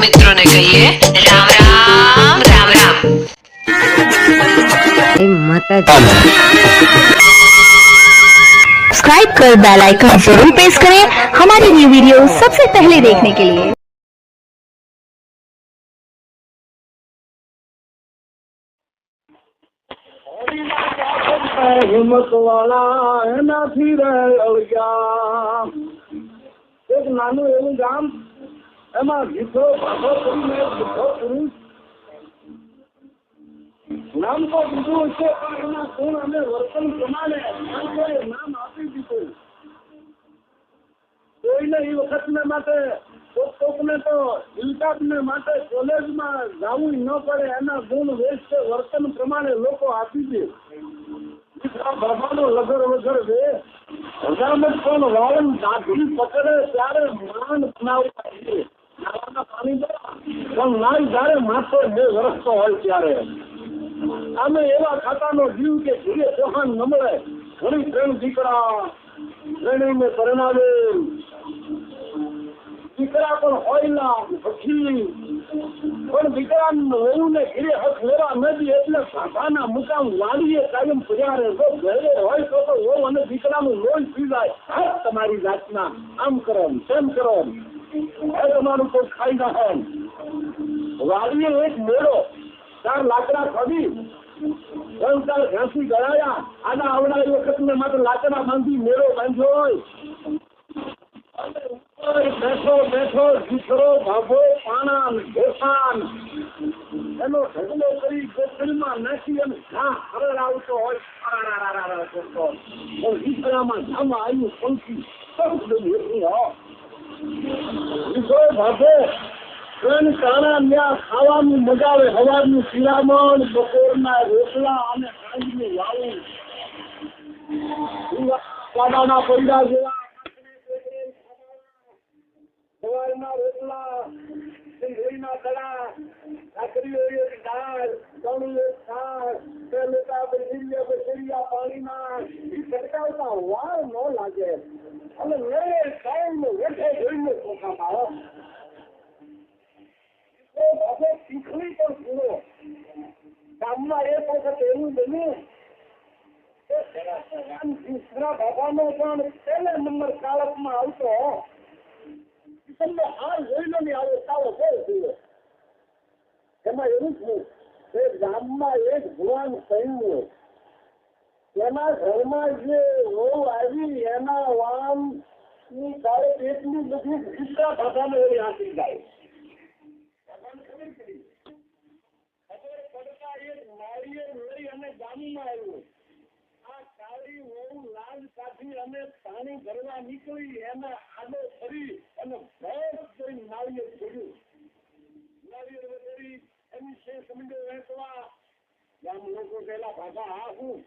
मित्रों ने कहिए राम राम राम राम। सब्सक्राइब कर बेल आइकन जरूर प्रेस करें हमारी न्यू वीडियो सबसे पहले देखने के लिए। हिम्मत वाला एनाથી રહ્યા એક નાનું એવું ગામ એમાં દીકરો ભાગો કરીને દીકરો પુરુષ નામ તો દીધું છે પણ એના ગુણ અને વર્તન પ્રમાણે નામ આપી દીધું. કોઈને એ વખતને માટે કોકને તો ઇલ્કાબને માટે કોલેજમાં જવું ન પડે એના ગુણ વેશ વર્તન પ્રમાણે લોકો આપી દે. બાબાનો લગર વગર દે હજામત પણ વાળન દાઢી પકડે ત્યારે માન બનાવવા નાવાના પાણી દે પણ નાઈ જયારે માથે બે વરસતો હોય ત્યારે આમે એવા ખાતાનો જીવ કે ઘીરે ચૌહાણ ન મળે. ઘણી ત્રણ દીકરા ત્રણેયને પરણાવે દીકરા પણ હોય ના પછી પણ દીકરા વહુને ઘીરે હક લેવા નથી એટલે સાધાના મુકામ વાળીએ કાયમ પુજારે જો ઘરે હોય તો વહુ અને દીકરાનું લોહી પી જાય. હા તમારી જાતના આમ કરો તેમ કરો તમારું કોઈ ખાઈ ના વાળીએ એક મેળો 4 લાકડા ખોદી 3 ઘાસી ગળાયા આના આવડા વખત ને માત્ર લાકડા બાંધી મેળો બાંધ્યો હોય. બેઠો બેઠો દીકરો ભાભો પાણા ઘેસાન એનો ઢગલો કરી ગોખલમાં નાખી અને ઘા હરર આવતો હોય દીકરામાં ઘામાં આવ્યું પંખી દીકરો ભાભો ત્રણ કાણા ત્યાં ખાવાનું મગાવે. હવાનું શિરામણ, બપોરના રોટલા અને સાંજનું વાવું કાદાના પૈડા જેવા સવારના રોટલા, સિંગડીના દડા, ભાખરીઓ એક દાળ, ચણું એક શાક, 2 લોટા બસરિયા પાણીના સરકાવતા વાર ન લાગે અને મેરે કાયમ વેઠે જોઈને ચોખા મારો શીખવી પણ પૂરો. ગામમાં એક વખત એવું બન્યું બાબાનો પણ પહેલા નંબર કાળકમાં આવતો. તમને હાલ જોઈ લો ને આવો સારો ફેર થયો. એમાં એવું થયું કે ગામમાં એક ભુવાન થયું એના ઘરમાં જે વહુ આવી એના વાન ની કાળે એટલી બધી દીકરા ભાષાને એવી હાંસી જાય. ખબર પડતા એક નાળિયેર લઈ અને ગામમાં આવ્યું. આ કાળી વહુ લાલ કાઢી અને પાણી ભરવા નીકળી એના આડો ફરી અને ભેસ જઈને નાળિયેર છોડ્યું. નાળિયેર વધારી એની છે સમજો વહેંચવા ગામ લોકો પેલા ભાષા આ શું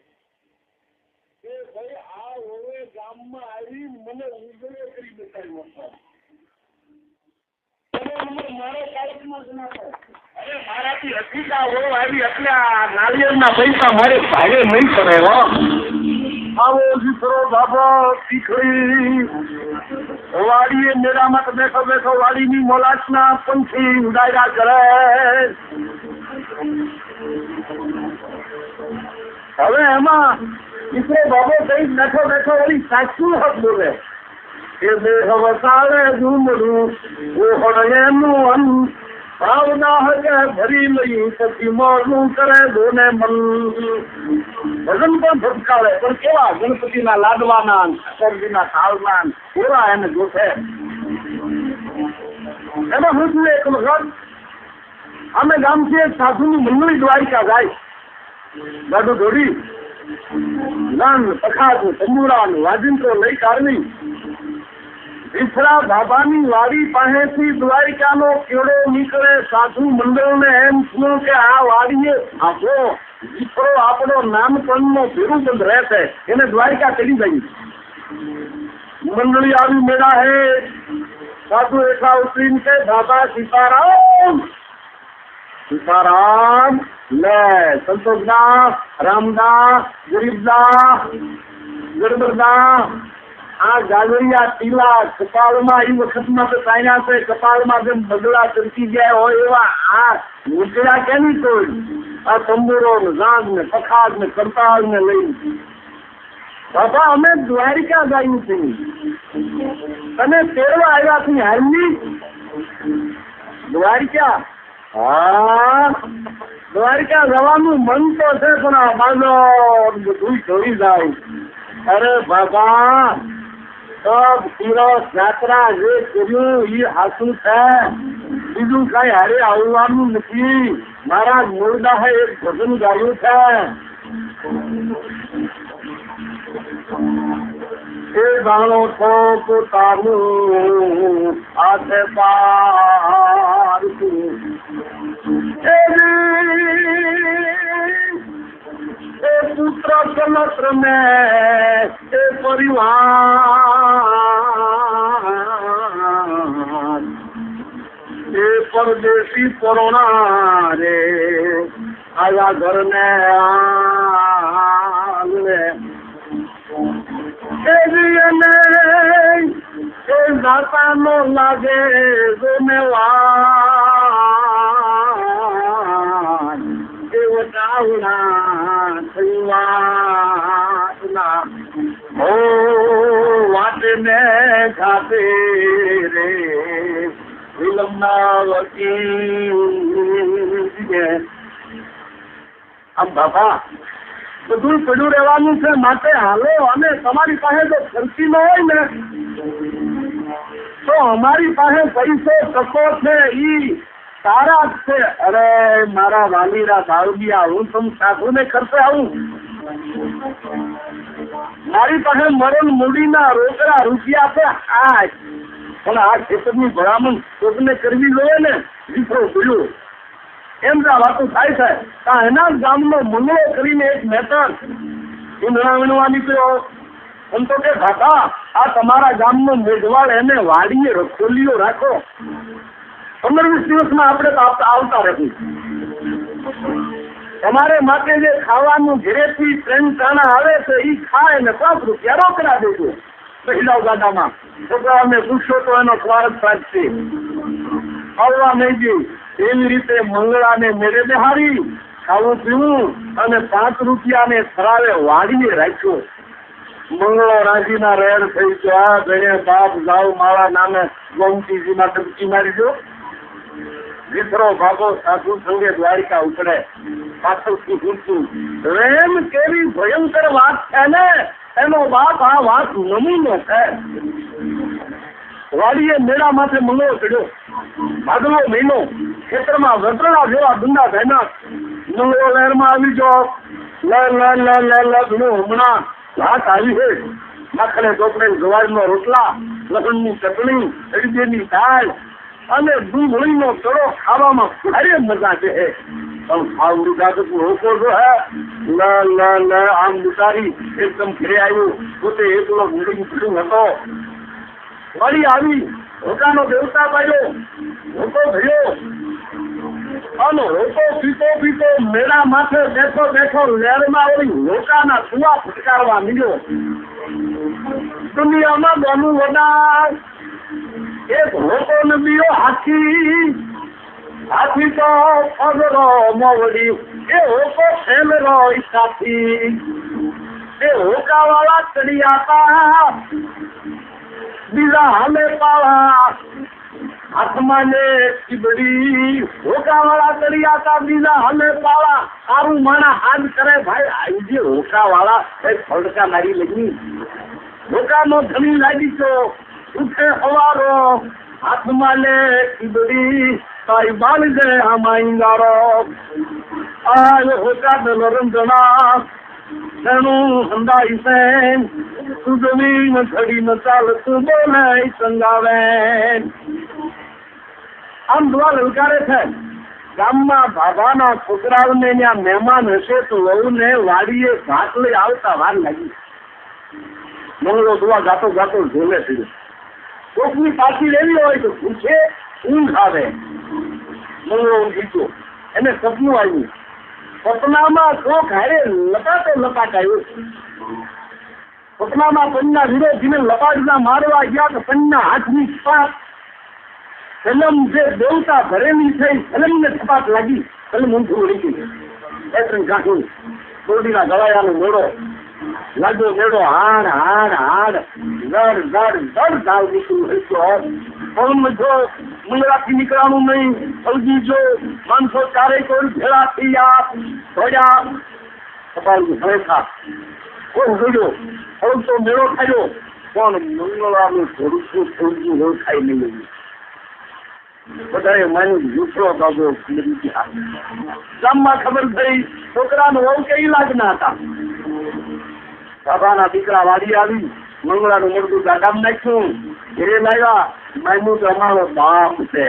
કે ભાઈ આ વહુએ ગામમાં આવી મને ઉજળો કરી બતાવ્યો હતો. મારો કાર્યક્રમ જ ના થાય. અરે મારાથી અધિકા વહુ આવી એટલે આ નાળિયેરના પૈસા મારે ભાગે નહીં પડે. આવો દીકરો બાબો શીખડી વાડીએ મેળામાં બેઠો બેઠો વાડીની મોલાટના પંખી ઉડાયા કરે. હવે એમાં દીકરો બાબો કઈ બેઠો બેઠો વળી સાચું હક બોલે કે દેહ વસાડે ઝૂમડું ઓહણ એનું અન્ન ભાવના હકે ભરી લઈ પછી મોડું કરે દોને મન. ભજન પણ ભટકાવે પણ કેવા ગણપતિના લાડવાના ઠાકોરજીના થાળના કેવા એને જોશે. એમાં હું છું એક વખત અમે ગામથી એક સાધુની મંડળી દ્વારિકા જાય. દાદુ દોડી નાન પખાદ તંબુરા વાજિંત્રો લઈ કાઢવી. વિફરા બાબાની વાડી પાસેથી દ્વારિકાનો કેળો નીકળે. સાધુ મંડળને એમ થયું કે આ વાડીએ આપો વિફરો આપણો નામકરણનો ભેરુબંધ રહેશે એને દ્વારિકા ચડી ગઈ. મંડળી આવી મેળા હે સાધુ એટલા ઉતરીને કે બાબા સીતારામ સીતારામ લે સંતોષદાસ રામદાસ ગરીબદાસ ગડબરદાસ આ ગાગરિયા ટીલા કપાળમાં એ વખતમાં તો તાણ્યા છે, કપાળમાં જેમ બગડા ચરકી ગયા હોય એવા આ નીકળ્યા કેની કોઈ આ તંબુરો ને ઝાંગ ને પખાડ ને કરતાળ ને લઈ બાબા અમે દ્વારિકા ગાયું છે તને તેડવા આવ્યા છે હાલની દ્વારિકા. હા દ્વારિકા જવાનું મન તો છે પણ આ બાજુ બધું જોઈ જાય. અરે બાબા સબ તીરથ યાત્રા જે કર્યું એ હાસું છે, બીજું કઈ હારે આવવાનું નથી. મારા મૂળદાહે એક ભજન ગાયું છે, એ જાણો છો પોતાનું હાથે પાર એ પુત્ર કલત્ર ને એ પરિવાર એ પરદેશી પરોણા રે આયા ઘર ને આંગણે એ જાતા નો લાગે વાટે ને ખાતે રે વિલંબના વકીલ. આમ બાબા બધું પડ્યું રહેવાનું છે, માટે હાલો. અને તમારી પાસે જો ખર્ચી ન હોય ને તો અમારી પાસે પૈસો ટકો છે ઈ સારા જ છે. અરે મારા વાલીરા દારૂડિયા, હું તમ સાધુને ખર્ચે આવું? મારી પાસે મરણ મૂડીના રોકડા રૂપિયા છે આ, પણ આ ખેતરની ભલામણ કોકને કરવી જોઈએ ને દીકરો બોલ્યો એમ જ વાતો થાય છે. એના ગામનો મંગળો કરીને એક મેટર વીણવા નીકળ્યો. એમ તો કે કાકા આ તમારા ગામનો મેઘવાળ એને વાડીએ રખોલીઓ રાખો, 15-20 દિવસમાં આપણે તો આવતા રહી. તમારે માટે જે ખાવાનું ઘરેથી 3 ચાણા આવે છે એ ખાય ને 5 રૂપિયા રોકડા દેજો પહેલા ગાડામાં. છોકરાઓને પૂછશો તો એનો સ્વાર્થ સાચશે, આવવા નહીં દે. એવી રીતે મંગળાને મેળે બેહારી ખાવું પીવું અને 5 રૂપિયાને સરાવે વાડીએ રાખ્યો. મંગળો રાજીના રેડ થઈ ગયો. ગણે બાપ જાવ મારા નામે ગોમતીજીમાં ટપકી મારી દો. દીકરો ભાગો સાધુ સંગે દ્વારિકા ઉતરે. પાછળથી પૂછ્યું એમ કેવી ભયંકર વાત છે ને એનો બાપ આ વાત નમૂનો છે. વાડીએ મેળા માથે મંગળો ચડ્યો. ભાગલો મહિનો ખેતરમાં વતરણા જેવા ડુંડા થયા. મંગળો લહેરમાં આવી ગયો. હમણાં રાત આવી છે. નાખડે ચોપડે જવારનો રોટલા, લસણની ચટણી, અડદેની દાળ અને ડુંગળીનો તળો ખાવામાં ભારે મજા છે. પણ ખાવડું દાદુ રોકો છો હે આમ ઉતારી એકદમ ઘરે આવ્યું. પોતે એકલો મૂડી પીડું હતો. વળી આવી રોકાનો દેવતા પાડ્યો, રોકો ભર્યો અને રોકો પીતો મેળા માથે બેઠો લહેરમાં વળી રોકાના સુવા ફટકારવા મળ્યો. દુનિયામાં બનું વડા એક રોકો નબીઓ હાથી તો અગરો મોવડી એ રોકો ફેલરો સાથી એ રોકા વાળા ચડિયાતા બીજા હમે પાવા હાથમાં ને ચીબડી. રોકા વાળા ચડિયાતા બીજા હમે પાવા. સારું માણા હાથ કરે ભાઈ આવી જે રોકા વાળા ફડકા મારી લગી. રોકાનો ધણી લાગી છો ઉઠે હવારો હાથમાં લે ચીબડી તારી બાળ દે હમાઈંગારો. આ રોકા દલરંજણા તેનું હંદાઈ સેન તું જમીન ઘડી ન ચાલ તું બોલે સંગાવે. આમ દુઆ લલકારે છે. ગામમાં બાબાના છોકરાઓને ત્યાં મહેમાન હશે તો વહુને વાડીએ ભાત લઈ આવતા વાર લાગી. મંગળો દુઆ ગાતો ઝોલે પીડ્યો. કોકની પાછી લેવી હોય તો પૂછે ઊંઘ આવે. મંગળો ઊંઘી એને સપનું આવ્યું. સપનામાં શોખ હારે લપાટ આવ્યો. પોતાના પન્ના વિરોધીને લબાડના મારવા ગયા તો પન્ના હાથની છપાટ ફિલ્મ જે દેવતા ભરેલી થઈ ફિલ્મને છપાટ લાગી ફિલ્મ ઊંધું વળી ગઈ. એત્રણ ગાંઠું દોડીના ગળાયાનો મેળો લાગ્યો મેળો હાડ હાડ હાડ દડ દડ દડ ધાવ નીકળ્યું હશે. પણ જો મુંગરાથી નીકળવાનું નહીં. ફલજી જો માણસો ચારે કોઈ ભેળા થઈ ધોયા કપાળનું ખરેખર કોણ જોયો હવે તો મેળો થયો પણ મંગળવારનું થોડું થોડું રોજ ખાઈ નહીં. બધાએ માન્યું જૂઠો બાબો ગામમાં ખબર થઈ છોકરાનો વહુ કે ઈલાજના હતા. બાબાના દીકરા વાડી આવી મંગળાનું મળતું ગાડામ નાખ્યું. ઘેરે લાવ્યા માન્યું તો અમારો બાપ છે.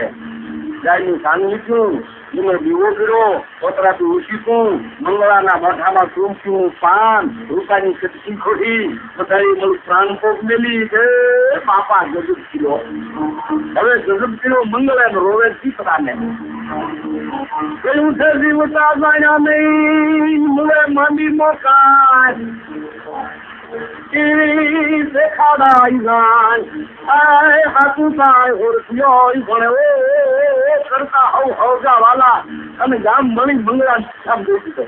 ગાયનું સાનું લીધું એનો દીવો કર્યો પોતરાથી ઉછીકું મંગળાના મોઢામાં ચૂમચ્યું પાન રૂપાની કટકી ખોટી બધાએ મળી પ્રાણ પોપ મેલી કે બાપા ગજબ કિલો. હવે ગજબ કિલો મંગળાનો રોવે દીકરાને કેવું છે જીવતા જાણ્યા નહીં મુએ માંડી મોકાય દેખાડાઈ જાય હાથું થાય ઓળખ્યો ભણે કરતા હવ હવજા વાલા અને ગામ મળી મંગળા સામ દઈ દીધો.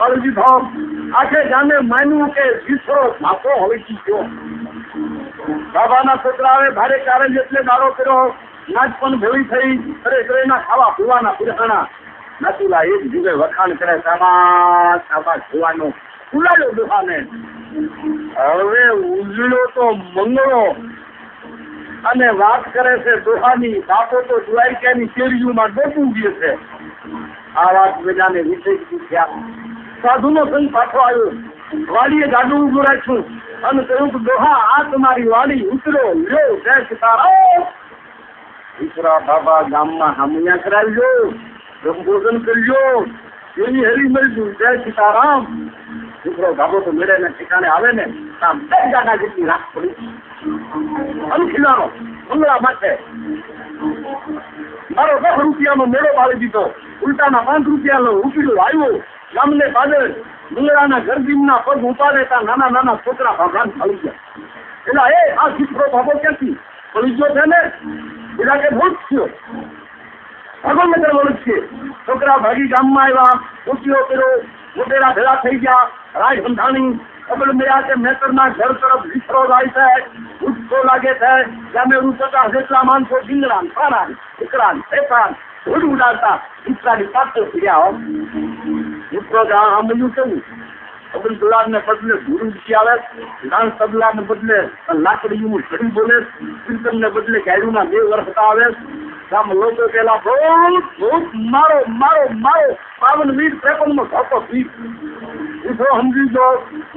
અરજી ભાવ આખે ગામે માન્યું કે જીસરો ભાપો હવે ગયો. બાબાના છોકરાએ ભારે કારજ એટલે દાડો કર્યો. નાચ પણ ભેળી થઈ અરે કરેના ખાવા પીવાના પુરાણા નાતુલા એક જીવે વખાણ કરે સાબા સાબા જોવાનો ઉલાડ્યો દુહાને. હવે ઉજળો તો મંગળો અને વાત કરે છે દોહાની બાપો તો દ્વારકાની શેરીઓમાં ડોકું ગયો છે. આ વાત બધાને વિષય થયા. સાધુનો સંગ પાછો આવ્યો. વાડીએ ગાડું ઉભું રાખ્યું અને કહ્યું કે દોહા આ તમારી વાડી ઉતરો લ્યો જય સીતારામ. દીકરા બાબા ગામમાં હામૈયા કરાવજો બ્રહ્મભોજન કરજો એની હરી મળ્યું જય સીતારામ. દીકરો ગાબો તો મેળે ને ઠેકાણે આવે ને આમ 10 ગાડા જેટલી રાખ પડી અનખીલાનો મંગળા માટે મારો 10 રૂપિયાનો મેળો પાડી દીધો. ઉલટાના 5 રૂપિયાનો ઉકીલો આવ્યો. ગામને પાદર મંગળાના ગરદીમના પગ ઉપાડે ત્યાં નાના નાના છોકરા ભગવાન ફળી ગયા. એટલે આ દીકરો બાબો ક્યાંથી ફળી ગયો છે ને એના કે ભૂત થયો ભગવાન નગર વળું છે. છોકરા ભાગી ગામમાં આવ્યા ઉકીલો કર્યો મોટેરા ભેળા થઈ ગયા. રાય બંધાણી ખબર મળ્યા કે મેતરના ઘર તરફ વિસરો જાય છે. ઉઠતો લાગે છે ગામે 50 જેટલા માણસો ડીંગરા પાણા દીકરા શેતાન ધૂળ ઉડાડતા દીકરાની પાછળ ફર્યા. દીકરો આંબલ્યું કેવું અબ્દુલ ગુલાબ ને બદલે ધૂળ ઉડકી આવે. ડાન્સ તબલા ને બદલે લાકડીનું ઘડી બોલે. કીર્તન ને બદલે ગાયરુના 2 વર્ષ આવે. ગામ લોકો પેલા ભૂત મારો મારો મારો 52 વીર 53 માં ધોકો પી દીધો. સમજી જો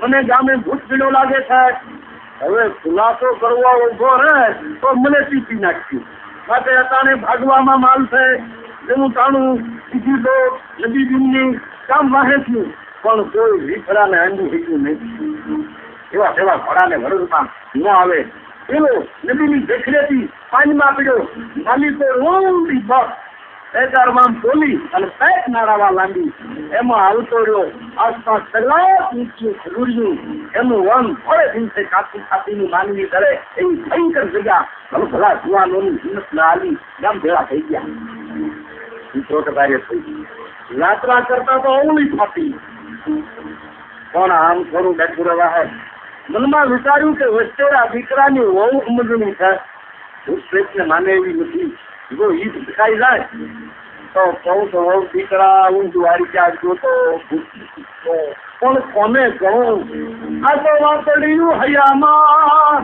મને ગામે ભૂત પીડો લાગે છે. હવે ખુલાસો કરવા ઉભો રહે તો મને પીપી નાખ્યું. માટે અતાણે ભાગવામાં માલ છે. જેનું તાણું બીજી તો નદી બીમની કામ વાહે થયું પણ કોઈ રીફડાને આંડું હીકું નહીં. એવા સેવા ઘોડાને વરસમાં ન આવે. પેલો નદીની દેખરેથી પાણીમાં પીડ્યો. માલિકો રોંડી બસ બેકારમાં બોલી અને પેટ નારાવા લાંબી એમાં આવતો રહ્યો. આસપાસ કલાક ઊંચું ખડુર્યું. એનું વન થોડે દિવસે કાપી કાપીની માનવી કરે એવી ભયંકર જગ્યા. ભલા જુવાનોની હિંમત ના આવી ગામ ભેળા થઈ ગયા. મિત્રો કાર્ય થઈ યાત્રા કરતા તો અવળી ફાટી પણ આમ થોડું બેઠું રહેવા. મનમાં વિચાર્યું કે વચ્ચેના દીકરાની વહુ સમજણી છે. ભૂતપ્રેતને માને એવી નથી. જો ઈ શીખાઈ જાય તો કહું તો વહુ દીકરા ઊંધું હારી ક્યાં જોતો પણ કોને કહું. આ તો વાપર્યું હૈયામાં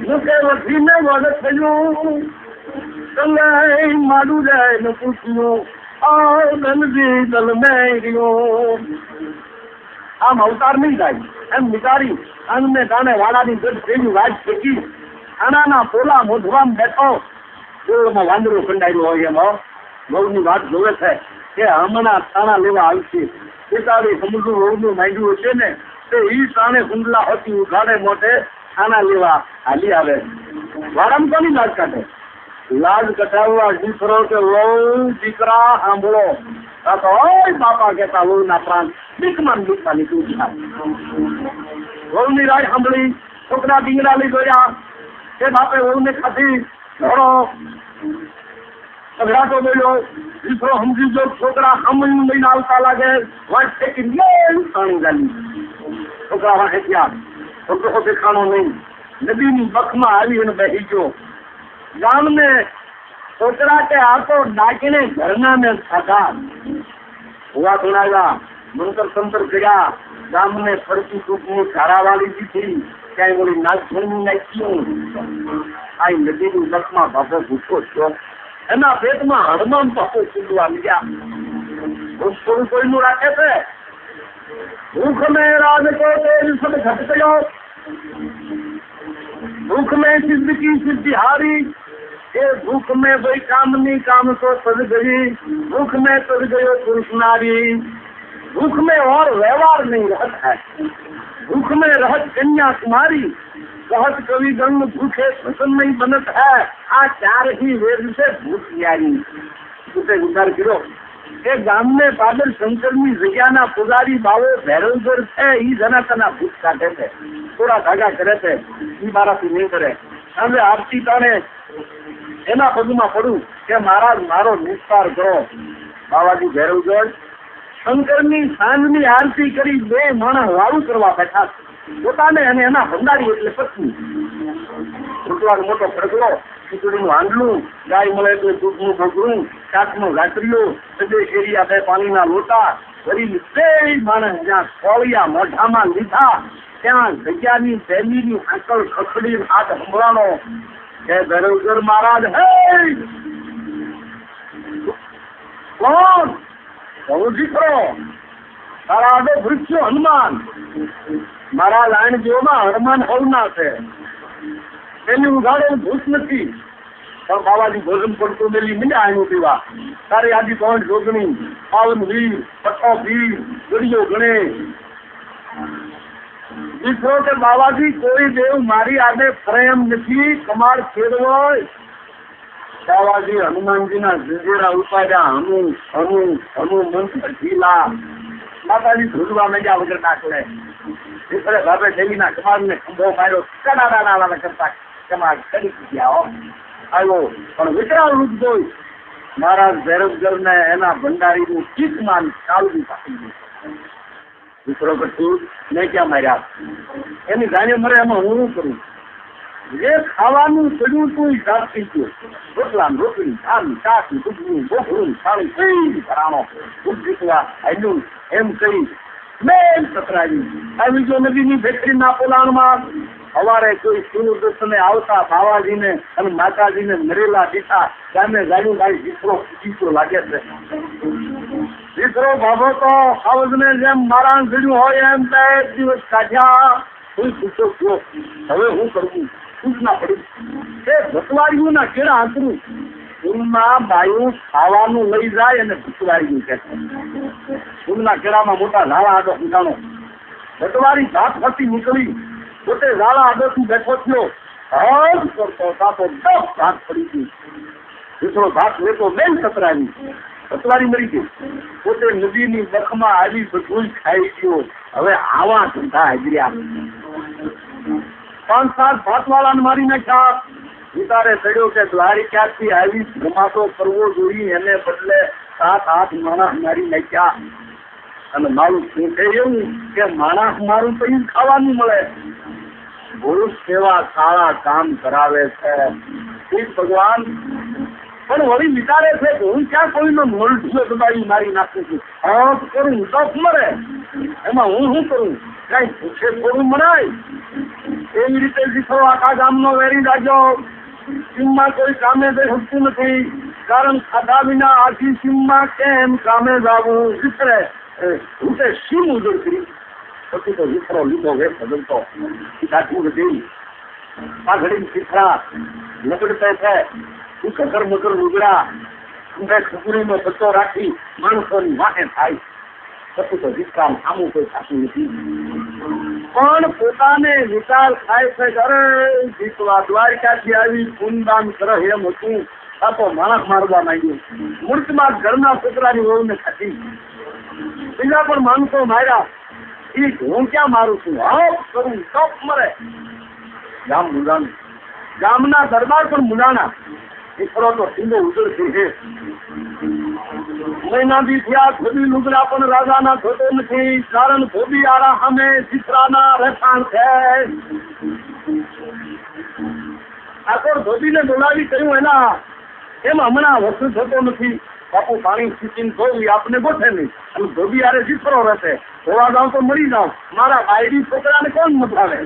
મુકે વધીને વડ થયું. કલાઈ માડું જાય ને પૂછ્યું આ ગંદી દલ મેં રહ્યો. આમ અવતાર નહીં થાય એમ વિચારી અન્ને કાને વાડાની ગઢ તેની વાત ફેંકી આનાના પોલા મોઢવામાં બેઠો. ગોળમાં વાંદરો કંડાયેલો હોય એમાં વહુની વાત જોવે છે કે હમણાં તાણા લેવા આવશે. બેટાડી સમુદ્ર વહુનું માંડ્યું છે ને તે ઈ તાણે કુંડલા હતી ઉઘાડે મોટે તાણા લેવા હાલી આવે. વાડામાં કોની લાજ કાઢે? લાજ કઢાવવા દીકરો કે વહુ દીકરા સાંભળો. આ તો ઓય બાપા કેતા વહુના પ્રાણ બીકમાં નીકળું થાય. વહુની રાય સાંભળી, છોકરા ડીંગરા લઈ ગયા, તે બાપે વહુને ખાધી, ઘોડો અઘરાટો બોલ્યો, દીકરો સમજી જો છોકરા સાંભળીને લઈને આવતા લાગે, વાંચ ફેંકી પાણી ગાલી, છોકરા વાંચે ત્યાં છોકરો દેખાણો નહીં, નદીની બખમાં આવી અને બેસી ગયો. ગામને છોકરા કે આ તો ડાકીને ઘરના ને ખાધા, હુવા ધોણાવ્યા, મંતર સંતર કર્યા, ગામને ફરતી ટૂંકની ધારાવાળી દીધી, ક્યાંય ઓલી નાક ધોણી નાખ્યું, આ નદીની બખમાં બાપો ભૂખો થયો, એના પેટમાં હળમાન પાપો ચૂંટવા ગયા. થોડું કોઈનું રાખે છે, ભૂખ મેં રાજ को तेज सब घट गयो, भूख में सिद्ध की सिद्धि हारी, ये भूख में वही कामनी काम तो सद गई, भूख में सद गयो पुरुष नारी, भूख में और व्यवहार नहीं रहत है, भूख में रहत कन्याकुमारी, कहत कवि गंग भूखे प्रसन्न नहीं बनत है, आ चार ही वेद से भूख यारी. उसे उद्धार करो. એ ગામને પાદર શંકરની જગ્યાના પુજારી બાવો ભૈરવગર છે, ઈ જનાતના ભૂત કાઢે છે, થોડા ધાગા કરે છે, ઈ મારાથી નહીં કરે. હવે આરતી તાણે એના પગમાં પડું કે મહારાજ મારો નિસ્તાર કરો. બાવાજી ભૈરવગર શંકરની સાંજની આરતી કરી બે માણસ વાળું કરવા બેઠા, પોતાને અને એના ભંડારી એટલે પત્ની. ઉઠવાનો મોટો પડગલો, ખીચડીનું હાંડલું, ગાય મળે તો દૂધનું ભોગવું, શાકનું ગાંઠરિયું, બે શેરિયા બે પાણીના લોટા, વળી બે માણસ જ્યાં કોળિયા મોઢામાં લીધા, ત્યાં જગ્યાની પહેલીની આંકળ ખખડી હાથ હંભળાનો કે ભૈરવગર મહારાજ હે કોણ? બહુ દીકરો તારા આગળ વૃક્ષો હનુમાન, મારા લાઈન જેવમાં હનુમાન હવના છે, એની ઉઘાડો ભૂત નથી, પણ બાબાજી ભોજન પડતું મેલી મીંડા આનું પીવા, તારી આજી કોણ જોગણી, પાવન વીર, પઠો વીર, ગળીઓ ગણે. દીકરો કે બાબાજી કોઈ દેવ મારી આડે ફરે એમ નથી, કમાડ ખેડવો. બાબાજી હનુમાનજીના જંજીરા ઉપાડ્યા, હનુ મંત્ર ઢીલા. માતાજી ધ્રુજવા મેજા વગર નાખલે, દીકરે બાપે દેવીના કમાડને ખંભો માર્યો, કડાડા કરતા કમાડ કરી ગયા આવ્યો. પણ વિકરાળ રૂપ જોઈ મહારાજ ભૈરવગર ને એના ભંડારીનું ચીકમાન ચાલવું પાકી ગયું. દીકરો પછી મેં ક્યાં માર્યા, એની ગાડી મરે એમાં હું કરું? જે ખાવાનું ચડ્યું તું જાતી ગયું, રોટલા રોટલી થાળી શાક દૂધનું બોકડું થાળી કઈ ભરાણો દૂધ જીતવા આવ્યું એમ કહી મેં સતરાવી આવી જો નદીની ફેક્ટરી ના પોલાણમાં. સવારે કોઈ સૂર્યદત્તને આવતા બાવાજીને અને માતાજીને મરેલા દીઠા ગામે ગાયું ગાડી દીકરો લાગે છે. દીકરો બાબો તો આવજને જેમ મારા ગળ્યું હોય એમ બે દિવસ કાઢ્યા. કોઈ પૂછો છો હવે હું કરવું? સૂચના પડી કે ભટવાડીયું ના કેળા આંતરું ફૂલમાં બાયું ખાવાનું લઈ જાય અને ભટવાડીયું કે ફૂલના કેળામાં મોટા ઝાડા આડો ઊંચાણો. ભટવાડી ભાત ફરતી નીકળી, પોતે ઝાડા આડોથી બેઠો થયો, હજ કરતો સાતો દસ ભાત પડી ગઈ. દીકરો ભાત લેતો બેન સતરાવી, ભટવાડી મરી ગઈ. પોતે નદીની બખમાં આવી બધું ખાઈ ગયો. હવે આવા ધંધા હાજર્યા. 5-7 ભાતવાળાને મારી નાખ્યા. વિચારે ચડ્યો કે દ્વારી ક્યાંથી આવી ધમાતો કરવો જોઈએ, એને બદલે 7-8 માણસ મારી નાખ્યા. અને મારું શું છે એવું કે માણસ મારું તો ખાવાનું મળે. પુરુષ સેવા સારા કામ કરાવે છે ભગવાન. પણ વળી વિચારે છે કે હું ક્યાં કોઈનો મોલઢું દબાવી મારી નાખું છું. કરું તો મરે, એમાં હું શું કરું? કઈ પૂછે થોડું મરાય. એવી રીતે દીકરો આખા ગામનો વેરી રાખ્યો. સીમમાં કોઈ કામે જઈ શકતું નથી, કારણ ખાધા વિના આખી સીમમાં કેમ કામે જવું? દીકરે હું સીમ ઉજળ કરી. પછી તો દીકરો લીધો વેર બદલતો કાઢવું હતી. આ ઘડી શીખરા લગડતે છે, કકર મકર ઉગડા ખુકરીનો બચ્ચો રાખી માણસોની વાટે થાય. પછી તો દીકરા સામું કોઈ થતું નથી. પણ પોતાને વિચાર થાય છે કે અરે દીકરા દ્વારકાથી આવી પૂનદાન કરે એમ હતું, આ તો માણસ મારવા માંગ્યું. મૂર્તિમાં ઘરના છોકરાની વહુને ખાધી. બીજા પણ માણસો માર્યા. ઠીક હું ક્યાં મારું છું હપ કરું તપ મરે ગામ મુલાનું ગામના દરબાર પણ મુલાના દીકરો તો સીધો ઉજળતી છે મહિનાથી થયા ધોબી લુગડા પણ રાજાના થતો નથી કારણ ધોબી આરા સામે દીકરાના રહેઠાણ છે ઠાકોર ધોબીને બોલાવી કહ્યું એના એમ હમણાં વસ્તુ થતો નથી બાપુ પાણી ખીચીને ધોવી આપને ગોઠે નહીં અને ધોબી આરે દીકરો રહેશે ધોવા જાવ તો મરી જાવ મારા બાયડી છોકરાને કોણ મથાવે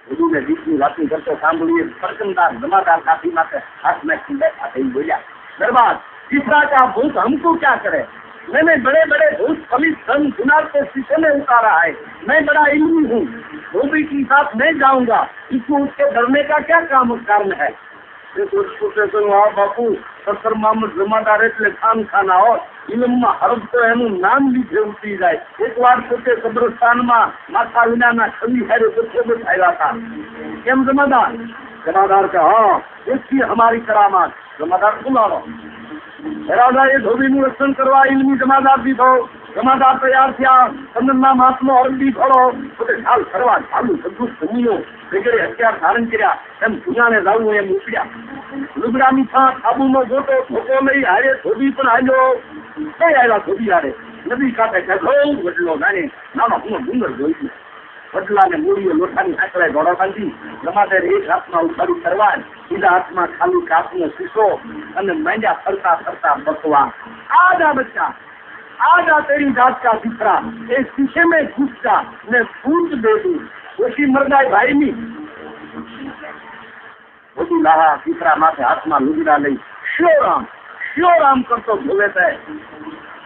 બધું મેં દીકરી વાતની કરતો સાંભળીએ સરકમદાર જમાદાર કાફી માટે હાથ નાખી બેઠા થઈ બોલ્યા दरबार तीसरा का भूत हमको क्या करे मैंने बड़े बड़े भूत पुलिस धन जुनार को शीशे में उतारा है मैं बड़ा इल्मी हूँ धोबी के साथ नहीं जाऊंगा इसको उसके डरने का क्या कारण है बापू सत्तर मामूद जमादार એટલે ખાન ખાના હોય ઇલમમાં હરફ તો એનું નામ લીધે ઉતરી જાય એકવાર પોતે કબ્રસ્તાનમાં માથા વિનાના છવી હારે બચ્ચે આવ્યા હતા કેમ જમાદાર કે હા देखिए हमारी करामात जमादार बुलाવો રાજાએ ધોબીનું રક્ષણ કરવા ઇલમી જમાદાર દીધો જમાદાર તૈયાર થયા ચંદનના માસનો અરબી ઘોડો પોતે ઢાલ ફરવા ચાલુ બધું જમીઓ વગેરે હથિયાર ધારણ કર્યા એમ દુનિયાને જવું એમ ઉપડ્યા લુગડાની છાંટ આબુનો ગોટો ધોકો લઈ હારે ધોબી પણ હાલ્યો કઈ આવ્યા ધોબી હારે નદી કાંઠે ઘઉ વડલો જાણે નાનો હું ડુંગર જોઈ વડલાને મૂડીએ લોઠાની આંકડાએ ઘોડો બાંધી જમાદાર એક હાથમાં ઉપાડી કરવા બીજા હાથમાં ખાલી કાપનો શીશો અને માંડ્યા ફરતા ફરતા બકવા આજા बच्चा आजा तेरी जात का दिखरा एक शीशे में घुस जा मैं फूट दे दूं ओशी मरदाय भाई ની બધું લાહા દીકરા માથે હાથમાં લુગડા લઈ શ્યો રામ કરતો બોલે છે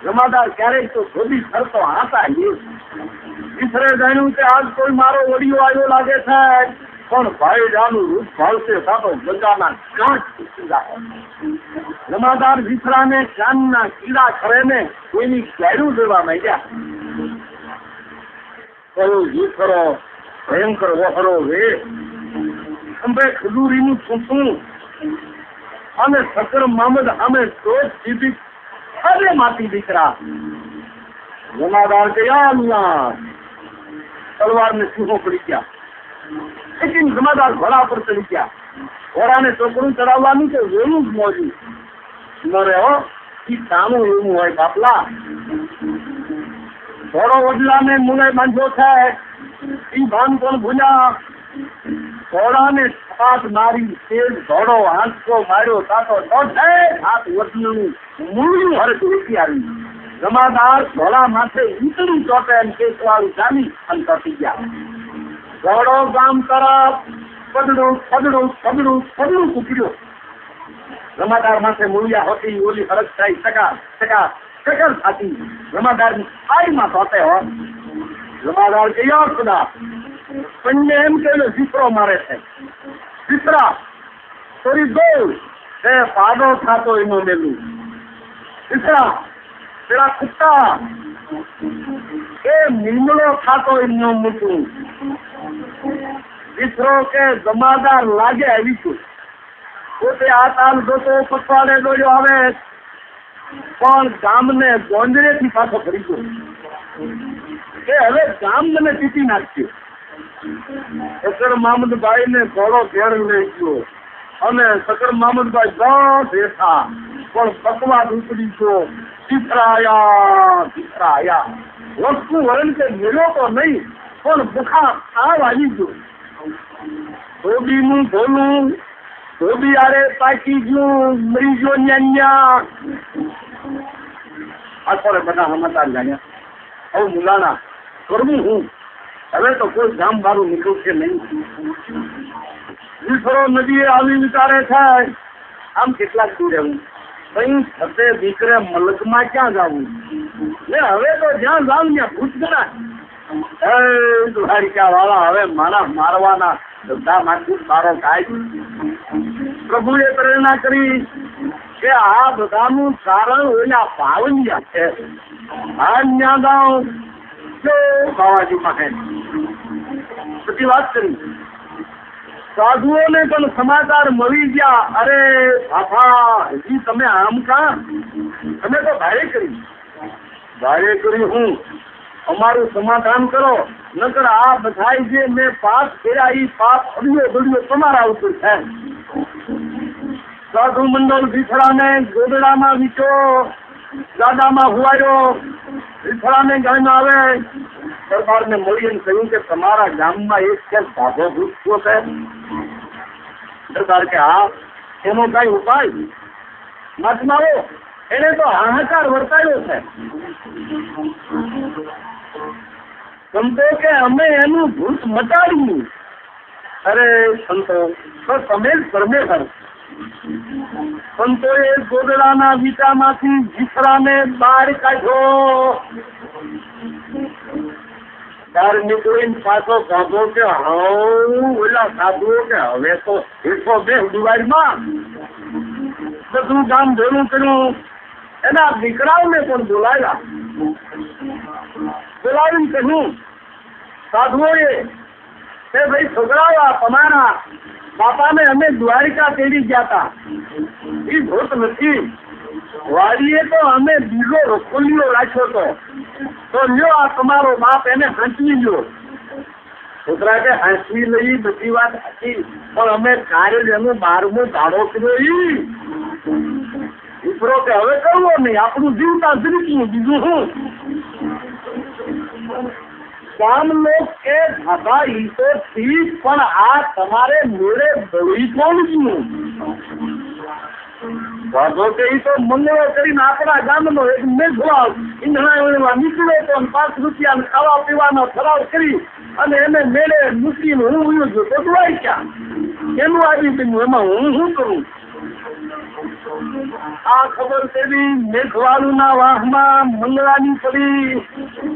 જમાદાર ક્યારેક તો ધોબી ફરતો હાતા ઈશ્વરે જાણ્યું કે આજ કોઈ મારો વડીયો આવ્યો લાગે છે પણ ભાઈ જાનું રૂપ ભાવશે સાતો ગંગાના કાંચ તૂટી જાય જમાદાર વિસરાને કાનના કીડા કરે ને કોઈની ગાડું લેવા માંડ્યા કયો વિસરો ભયંકર વહરો રે અંબે ખજૂરીનું છૂટું અને સકર મામદ અમે ટોચ સીધી અરે માતી દીકરા જમાદાર કે યા અલ્લાહ તલવારને સિંહો પડી ગયા लेकिन जमादार घोड़ा पर चढ़ी गया घोड़ा ने टोकरू चढ़ावવાનું તો વેલું જ મોજું મરે હો ઈ તાનું એવું હોય બાપલા ઘોડો વડલાને મુને બાંધ્યો છે ઈ ભાન પણ ભૂલ્યા ઘોડાને છાપ મારી તેજ ઘોડો હાંસકો માર્યો તાતો દોઢે હાથ વડલું મૂળ્યું હરખ વેચી આવી જમાદાર ઘોડા માથે ઈતરું ચોટે એમ કેસવાળું ચાલી અને તટી ગયા ઘોડો ગામ તરફ પગડું કૂક્યો જમાદાર માથે મૂળિયા હોતી ઓલી હરખ થાય ચકર થતી જમાદારની આઈમાં તોતે હો જમાદાર કે યો ખુદા પંડે એમ કે દીકરો મારે છે દીકરા થોડી દોડ તે પાડો થાતો એનો મેલું દીકરા પેલા કુત્તા એ મીમડો થાતો એમનો મૂકું દીકરો કે જમાદાર લાગે આવી છું પોતે આ તાલ જોતો પકવાડે દોડ્યો આવે પણ ગામને ગોંદરેથી પાછો ફરી ગયો કે હવે ગામ મને ચીટી નાખ્યું સકર મામદભાઈ ને ઘોડો ઘેર લઈ ગયો અને સકર મામદભાઈ બસ હેઠા પણ પકવાદ ઉપડી ગયો દીકરા વસ્તુ વરણ કે મેળો તો નહીં પણ બુખા તાવ આવી ગયો ધોબીનું ધોલું ધોબી આરે પાકી ગયું મરી ગયો ન્યા આખરે બધા સમાચાર જાણ્યા હવે મુલાના કરવું હું હવે તો કોઈ ગામ મારું નીકળશે નહીં વિસરો નદીએ આવી વિચારે થાય આમ કેટલાક દૂર રહેવું કઈ થશે દીકરે મલકમાં ક્યાં જવું ને હવે તો જ્યાં જાવ ત્યાં ભૂત ગણાય દ્વારિકા વાળા હવે મારા મારવાના બધા માંથી મારો કાય પ્રભુએ પ્રેરણા કરી કે આ બધાનું કારણ ઓલા પાવલિયા છે આ ન્યાદાઓ જો બાવાજી પાસે બધી વાત કરી સાધુઓને પણ સમાચાર મળી ગયા અરે બાપા હજી તમે આમ કા તમે તો ભારે કરી હું અમારું સમાધાન કરો, નકર આ બધાય જે મેં પાપ કર્યા ઈ પાપ અડિયો દડિયો તમારા ઉપર છે. સાધુ મંડળ વિઠળાને ગોદડામાં વીચો, ગાડામાં હુવાયો, વિઠળાને ગાયમાં આવે. સરદારને મળીને કહ્યું કે તમારા ગામમાં એક છે સાધો ભૂખ્યો છે. સરદાર કે હા, એનો કઈ ઉપાય? મહાત્માઓ, એને તો હાહાકાર વર્તાયો છે. સંતો કે અમે એનું ભૂત મટાડ્યું. અરે સંતો, તો તમે જ પરમેશ્વર. સંતોએ ગોદડાના વીટામાંથી વિઠળાને બહાર કાઢ્યો. બહાર નીકળીને પાછો સાધો કે ઓલા સાધુઓ કે હવે તો 102 દિવાળીમાં બધું ગામ ભેગું કર્યું. એના દીકરાઓને પણ બોલાવ્યા. બોલાવીને કહ્યું સાધુઓએ કે ભાઈ છોકરાઓ, તમારા બાપાને અમે દ્વારિકા તેડી ગયા હતા, એ ભૂત નથી. વાડીએ તો અમે બીજો રખોલીઓ રાખ્યો હતો, તો લ્યો આ તમારો બાપ, એને હાંચવી લ્યો. છોકરા કે હાંચવી લઈ બધી વાત હતી, પણ અમે કાલે એનો 12મો દાડો કર્યો. દીકરો કે હવે કરવો નહીં, આપણું જીવતા જીવતું, બીજું શું. ગામ લોક કે દાદા ઈ તો ઠીક, પણ આ તમારે મેળે બળી કોણ ગયું? વાંધો કે ઈ તો મંગળો કરીને આપણા ગામનો એક મેઘવાળ ઈંધણા નીકળ્યો તો 5 રૂપિયા ખાવા પીવાનો ઠરાવ કરી અને એને મેળે મૂકીને હું ઉયો છું તો દોવાઈ ક્યાં? એનું આવી ગયું, એમાં હું શું કરું? આ ખબર તેવી મેઘવાળુના વાહમાં મંગળાની પડી.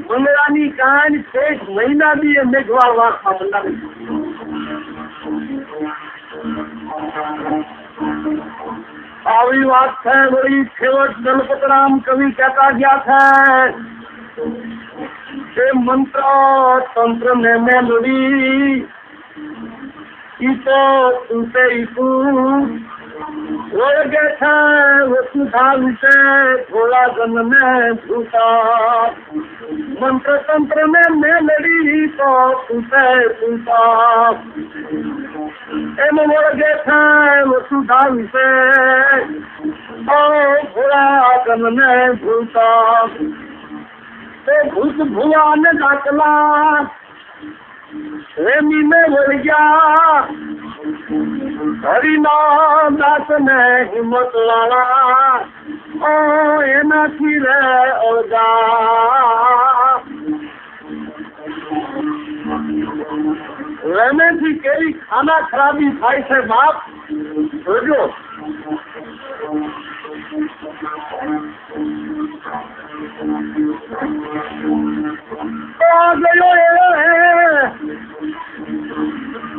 મંગળાની કાન છેક મહિના દી એ મેઘવાળ વાહમાં મંડાવી. આવી વાત છે. વળી છેવટ દલપતરામ કવિ કહેતા ગયા છે કે મંત્ર તંત્ર ને મેલડી ઈ તો તૂટે ઓળગે છે વસુધા વિશે થોડા જન ને ભૂતા. મંત્ર તંત્ર ને મેલડી તો તૂટે તૂટા. એમ ઓળગે છે વસુધા વિશે થોડા જન ને ભૂતા. તે ભૂત ભુવા ને દાખલા રેમી ને વળગ્યા. હરિના દાસ ને હિંમત વાળા એનાથી રે અળગા. રેમેથી કેવી ખાના ખરાબી થાય છે બાપ, જોજો.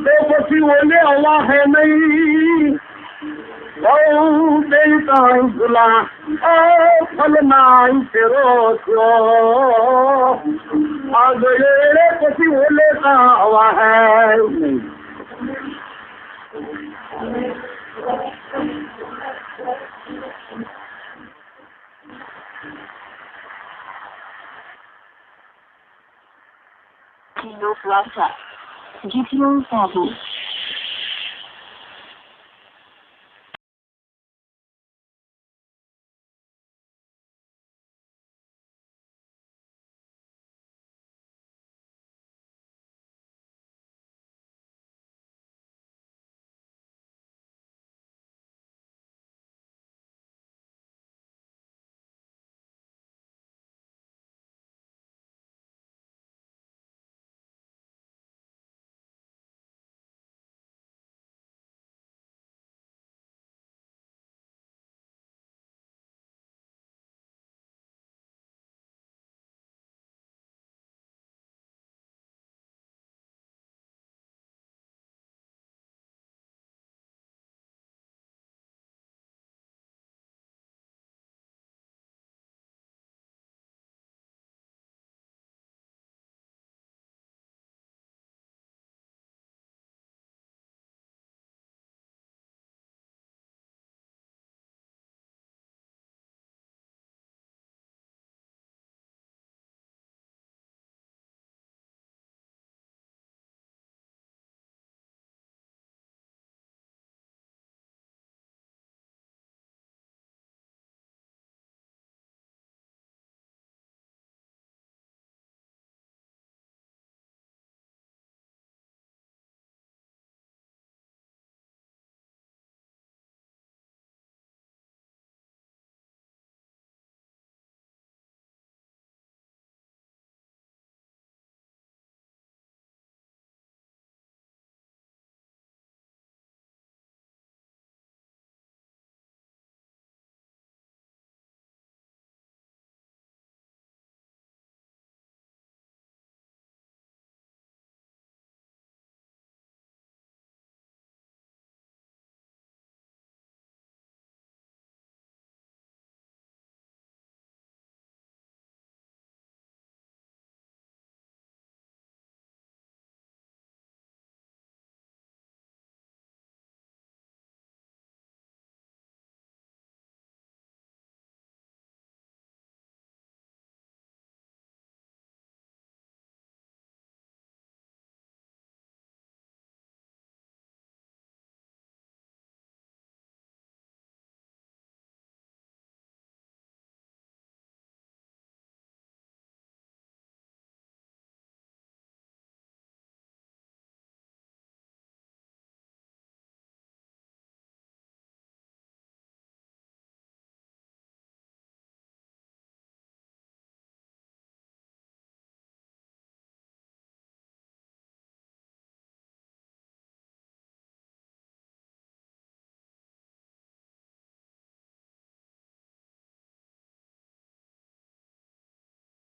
તો પછી ઓલે અલા હે નહીં બેટા ભૂલા ફલના ફેરો થયો. આ ગયે પછી ઓલે હવા હે નહીં. Look, Russia. GPO Sabu.